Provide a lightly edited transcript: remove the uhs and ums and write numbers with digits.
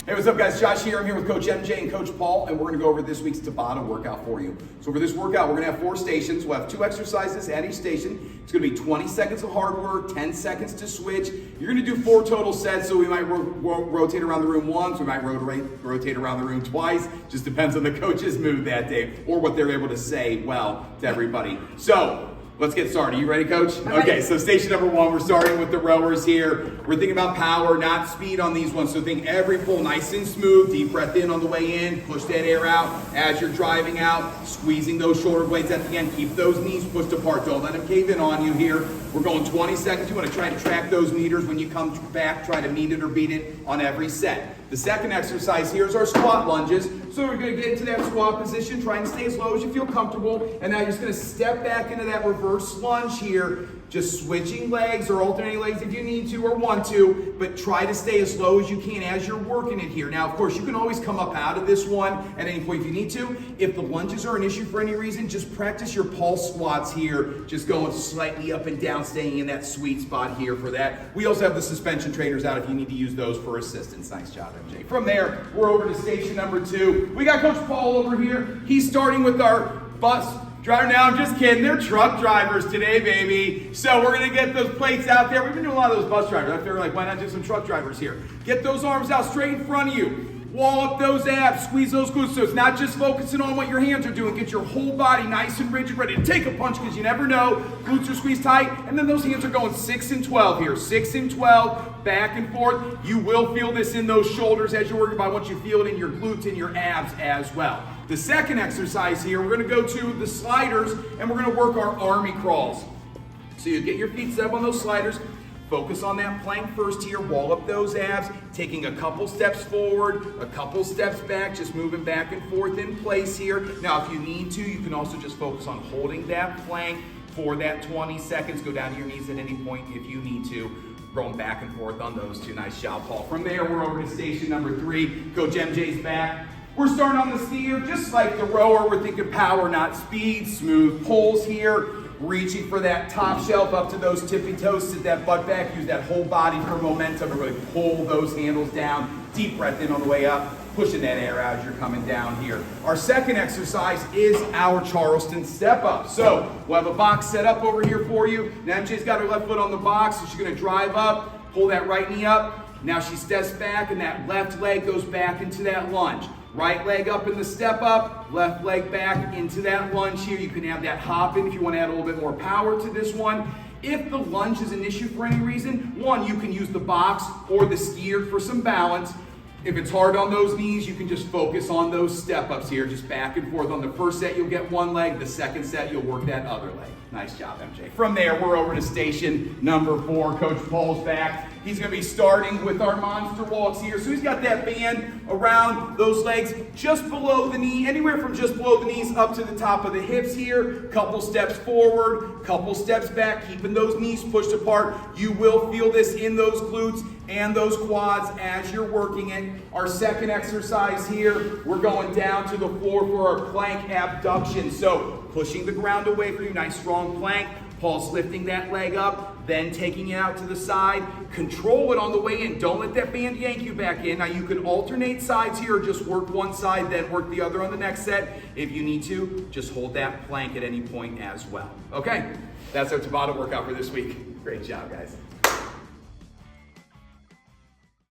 Hey, what's up guys? Josh here. I'm here with Coach MJ and Coach Paul, and we're gonna go over this week's Tabata workout for you. So for this workout, we're gonna have 4 stations. We'll have 2 exercises at each station. It's gonna be 20 seconds of hard work, 10 seconds to switch. You're gonna do 4 total sets, so we might rotate around the room once, we might rotate around the room twice. Just depends on the coach's mood that day, or what they're able to say well to everybody. So, let's get started. You ready, Coach? Okay, so station number 1, we're starting with the rowers here. We're thinking about power, not speed on these ones. So think every pull nice and smooth. Deep breath in on the way in. Push that air out as you're driving out. Squeezing those shoulder blades at the end. Keep those knees pushed apart. Don't let them cave in on you here. We're going 20 seconds. You want to try to track those meters. When you come back, try to meet it or beat it on every set. The second exercise here is our squat lunges. So we're going to get into that squat position. Try and stay as low as you feel comfortable. And now you're just going to step back into that reverse lunge here. Just switching legs or alternating legs if you need to or want to. But try to stay as low as you can as you're working it here. Now, of course, you can always come up out of this one at any point if you need to. If the lunges are an issue for any reason, just practice your pulse squats here. Just going slightly up and down, staying in that sweet spot here for that. We also have the suspension trainers out if you need to use those for assistance. Nice job, MJ. From there, we're over to station number 2. We got Coach Paul over here. He's starting with our bus driver. Now, I'm just kidding. They're truck drivers today, baby. So we're going to get those plates out there. We've been doing a lot of those bus drivers. I figured, like, why not do some truck drivers here? Get those arms out straight in front of you. Wall up those abs, squeeze those glutes. So it's not just focusing on what your hands are doing. Get your whole body nice and rigid, ready to take a punch because you never know. Glutes are squeezed tight. And then those hands are going 6 and 12 here. 6 and 12, back and forth. You will feel this in those shoulders as you're working, but I want you to feel it in your glutes and your abs as well. The second exercise here, we're going to go to the sliders, and we're going to work our army crawls. So you get your feet set up on those sliders. Focus on that plank first here, wall up those abs, taking a couple steps forward, a couple steps back, just moving back and forth in place here. Now, if you need to, you can also just focus on holding that plank for that 20 seconds. Go down to your knees at any point if you need to. Going back and forth on those 2. Nice job, Paul. From there, we're over to station number 3. Coach MJ's back. We're starting on the steer, just like the rower. We're thinking power, not speed. Smooth pulls here. Reaching for that top shelf up to those tippy toes, sit that butt back, use that whole body for momentum to really pull those handles down. Deep breath in on the way up, pushing that air out as you're coming down here. Our second exercise is our Charleston step up. So we'll have a box set up over here for you. Now MJ's got her left foot on the box, so she's gonna drive up, pull that right knee up. Now she steps back and that left leg goes back into that lunge. Right leg up in the step up, left leg back into that lunge here. You can have that hop in if you want to add a little bit more power to this one. If the lunge is an issue for any reason, one, you can use the box or the skier for some balance. If it's hard on those knees, you can just focus on those step ups here, just back and forth. On the first set, you'll get one leg. The second set, you'll work that other leg. Nice job, MJ. From there, we're over to station number 4. Coach Paul's back. He's going to be starting with our monster walks here. So he's got that band around those legs just below the knee, anywhere from just below the knees up to the top of the hips here. Couple steps forward, couple steps back, keeping those knees pushed apart. You will feel this in those glutes and those quads as you're working it. Our second exercise here, we're going down to the floor for our plank abduction. So pushing the ground away from you, nice strong plank. Paul's lifting that leg up, then taking it out to the side. Control it on the way in. Don't let that band yank you back in. Now you can alternate sides here, or just work one side, then work the other on the next set. If you need to, just hold that plank at any point as well. Okay, that's our Tabata workout for this week. Great job, guys.